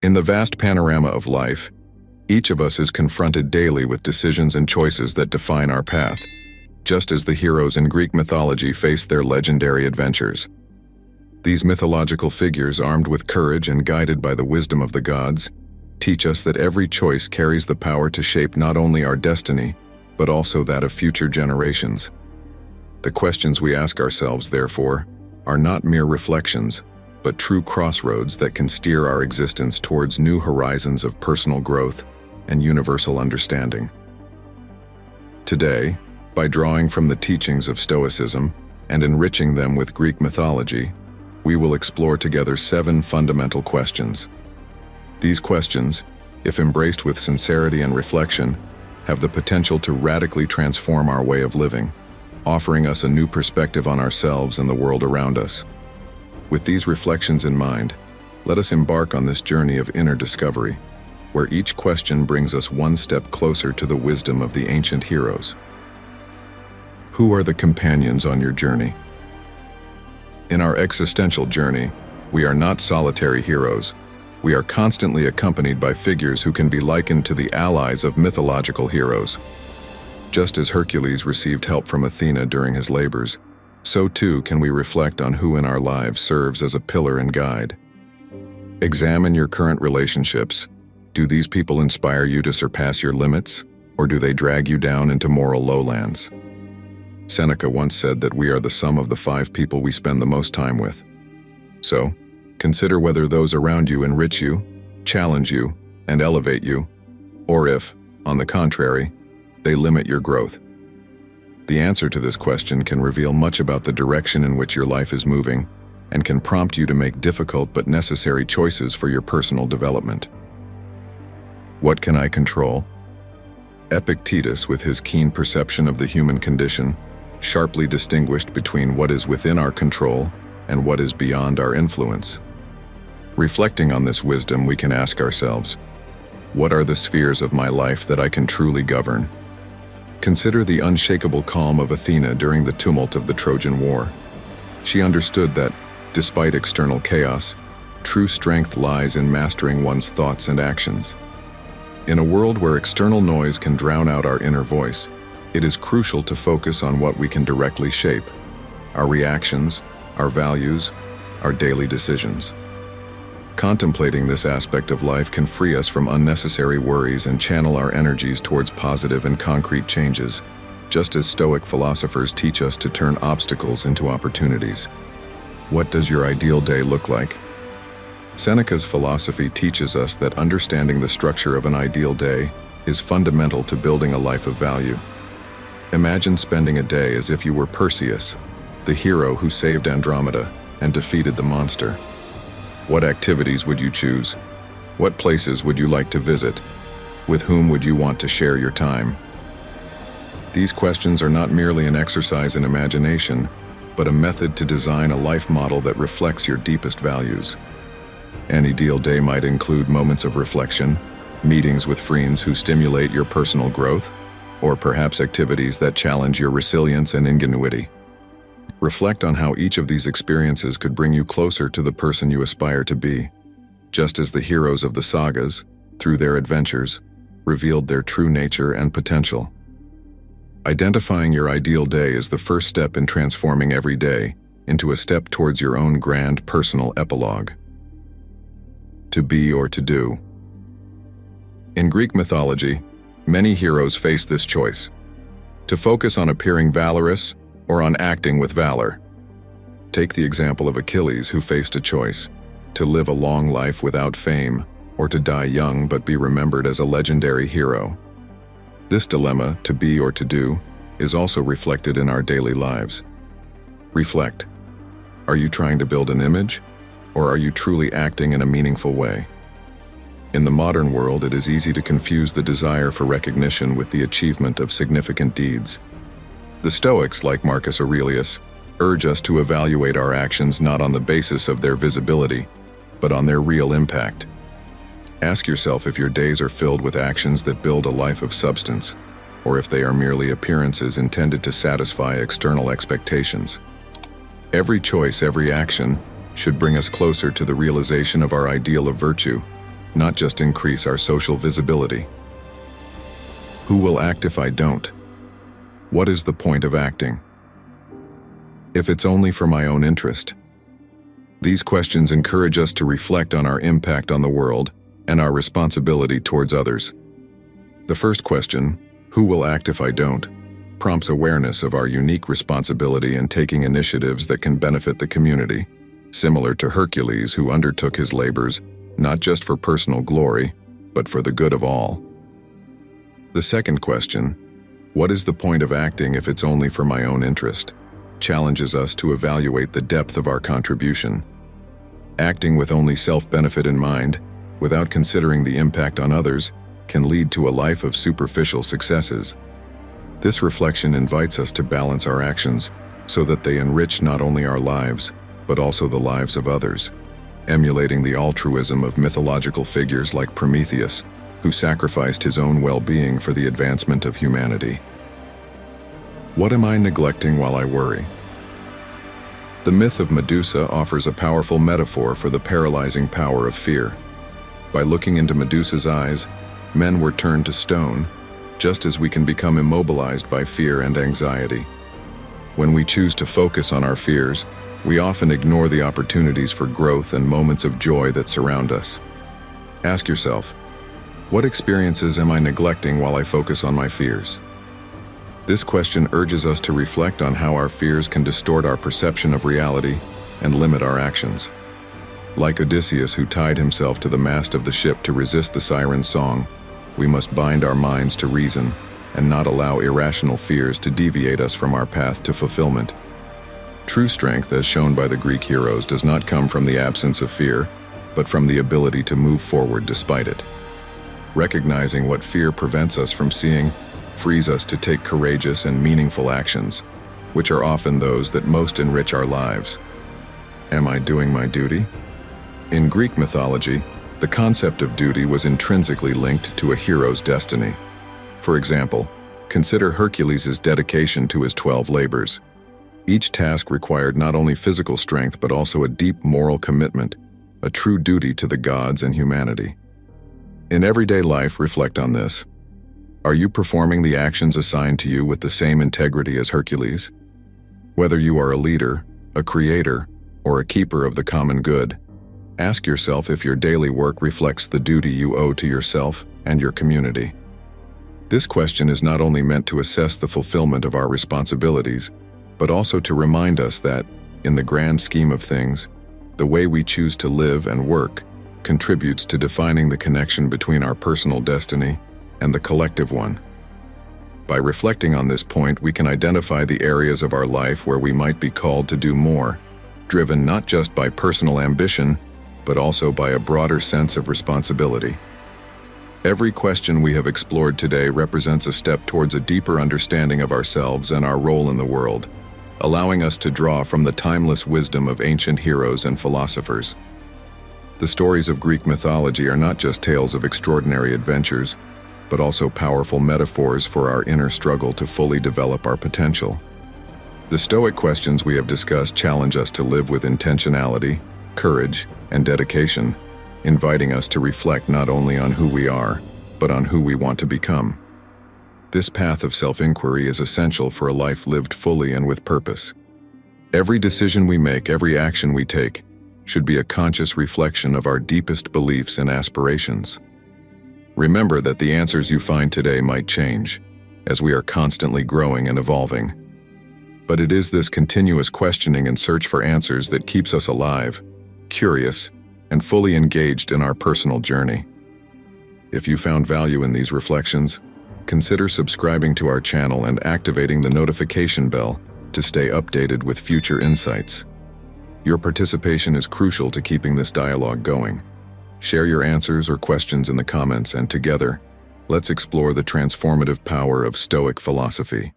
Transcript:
In the vast panorama of life, each of us is confronted daily with decisions and choices that define our path, just as the heroes in Greek mythology faced their legendary adventures. These mythological figures, armed with courage and guided by the wisdom of the gods, teach us that every choice carries the power to shape not only our destiny, but also that of future generations. The questions we ask ourselves, therefore, are not mere reflections, but true crossroads that can steer our existence towards new horizons of personal growth and universal understanding. Today, by drawing from the teachings of Stoicism and enriching them with Greek mythology, we will explore together 7 fundamental questions. These questions, if embraced with sincerity and reflection, have the potential to radically transform our way of living, offering us a new perspective on ourselves and the world around us. With these reflections in mind, let us embark on this journey of inner discovery, where each question brings us one step closer to the wisdom of the ancient heroes. Who are the companions on your journey? In our existential journey, we are not solitary heroes. We are constantly accompanied by figures who can be likened to the allies of mythological heroes. Just as Hercules received help from Athena during his labors, so too can we reflect on who in our lives serves as a pillar and guide. Examine your current relationships. Do these people inspire you to surpass your limits, or do they drag you down into moral lowlands? Seneca once said that we are the sum of the 5 people we spend the most time with. So, consider whether those around you enrich you, challenge you, and elevate you, or if, on the contrary, they limit your growth. The answer to this question can reveal much about the direction in which your life is moving and can prompt you to make difficult but necessary choices for your personal development. What can I control? Epictetus, with his keen perception of the human condition, sharply distinguished between what is within our control and what is beyond our influence. Reflecting on this wisdom, we can ask ourselves, what are the spheres of my life that I can truly govern? Consider the unshakable calm of Athena during the tumult of the Trojan War. She understood that, despite external chaos, true strength lies in mastering one's thoughts and actions. In a world where external noise can drown out our inner voice, it is crucial to focus on what we can directly shape: our reactions, our values, our daily decisions. Contemplating this aspect of life can free us from unnecessary worries and channel our energies towards positive and concrete changes, just as Stoic philosophers teach us to turn obstacles into opportunities. What does your ideal day look like? Seneca's philosophy teaches us that understanding the structure of an ideal day is fundamental to building a life of value. Imagine spending a day as if you were Perseus, the hero who saved Andromeda and defeated the monster. What activities would you choose? What places would you like to visit? With whom would you want to share your time? These questions are not merely an exercise in imagination, but a method to design a life model that reflects your deepest values. An ideal day might include moments of reflection, meetings with friends who stimulate your personal growth, or perhaps activities that challenge your resilience and ingenuity. Reflect on how each of these experiences could bring you closer to the person you aspire to be, just as the heroes of the sagas, through their adventures, revealed their true nature and potential. Identifying your ideal day is the first step in transforming every day into a step towards your own grand personal epilogue. To be or to do. In Greek mythology, many heroes face this choice: to focus on appearing valorous or on acting with valor. Take the example of Achilles, who faced a choice: to live a long life without fame, or to die young but be remembered as a legendary hero. This dilemma, to be or to do, is also reflected in our daily lives. Reflect. Are you trying to build an image, or are you truly acting in a meaningful way? In the modern world, it is easy to confuse the desire for recognition with the achievement of significant deeds. The Stoics, like Marcus Aurelius, urge us to evaluate our actions not on the basis of their visibility, but on their real impact. Ask yourself if your days are filled with actions that build a life of substance, or if they are merely appearances intended to satisfy external expectations. Every choice, every action, should bring us closer to the realization of our ideal of virtue, not just increase our social visibility. Who will act if I don't? What is the point of acting? If it's only for my own interest? These questions encourage us to reflect on our impact on the world and our responsibility towards others. The first question, who will act if I don't, prompts awareness of our unique responsibility in taking initiatives that can benefit the community, similar to Hercules, who undertook his labors not just for personal glory, but for the good of all. The second question, what is the point of acting if it's only for my own interest, challenges us to evaluate the depth of our contribution. Acting with only self-benefit in mind, without considering the impact on others, can lead to a life of superficial successes. This reflection invites us to balance our actions so that they enrich not only our lives, but also the lives of others, emulating the altruism of mythological figures like Prometheus, who sacrificed his own well-being for the advancement of humanity. What am I neglecting while I worry? The myth of Medusa offers a powerful metaphor for the paralyzing power of fear. By looking into Medusa's eyes, men were turned to stone, just as we can become immobilized by fear and anxiety. When we choose to focus on our fears, we often ignore the opportunities for growth and moments of joy that surround us. Ask yourself, what experiences am I neglecting while I focus on my fears? This question urges us to reflect on how our fears can distort our perception of reality and limit our actions. Like Odysseus, who tied himself to the mast of the ship to resist the siren's song, we must bind our minds to reason and not allow irrational fears to deviate us from our path to fulfillment. True strength, as shown by the Greek heroes, does not come from the absence of fear, but from the ability to move forward despite it. Recognizing what fear prevents us from seeing frees us to take courageous and meaningful actions, which are often those that most enrich our lives. Am I doing my duty? In Greek mythology, the concept of duty was intrinsically linked to a hero's destiny. For example, consider Hercules' dedication to his 12 labors. Each task required not only physical strength but also a deep moral commitment, a true duty to the gods and humanity. In everyday life, reflect on this. Are you performing the actions assigned to you with the same integrity as Hercules? Whether you are a leader, a creator, or a keeper of the common good, ask yourself if your daily work reflects the duty you owe to yourself and your community. This question is not only meant to assess the fulfillment of our responsibilities, but also to remind us that, in the grand scheme of things, the way we choose to live and work contributes to defining the connection between our personal destiny and the collective one. By reflecting on this point, we can identify the areas of our life where we might be called to do more, driven not just by personal ambition, but also by a broader sense of responsibility. Every question we have explored today represents a step towards a deeper understanding of ourselves and our role in the world, allowing us to draw from the timeless wisdom of ancient heroes and philosophers. The stories of Greek mythology are not just tales of extraordinary adventures, but also powerful metaphors for our inner struggle to fully develop our potential. The Stoic questions we have discussed challenge us to live with intentionality, courage, and dedication, inviting us to reflect not only on who we are, but on who we want to become. This path of self-inquiry is essential for a life lived fully and with purpose. Every decision we make, every action we take, should be a conscious reflection of our deepest beliefs and aspirations. Remember that the answers you find today might change, as we are constantly growing and evolving. But it is this continuous questioning and search for answers that keeps us alive, curious, and fully engaged in our personal journey. If you found value in these reflections, consider subscribing to our channel and activating the notification bell to stay updated with future insights. Your participation is crucial to keeping this dialogue going. Share your answers or questions in the comments, and together, let's explore the transformative power of Stoic philosophy.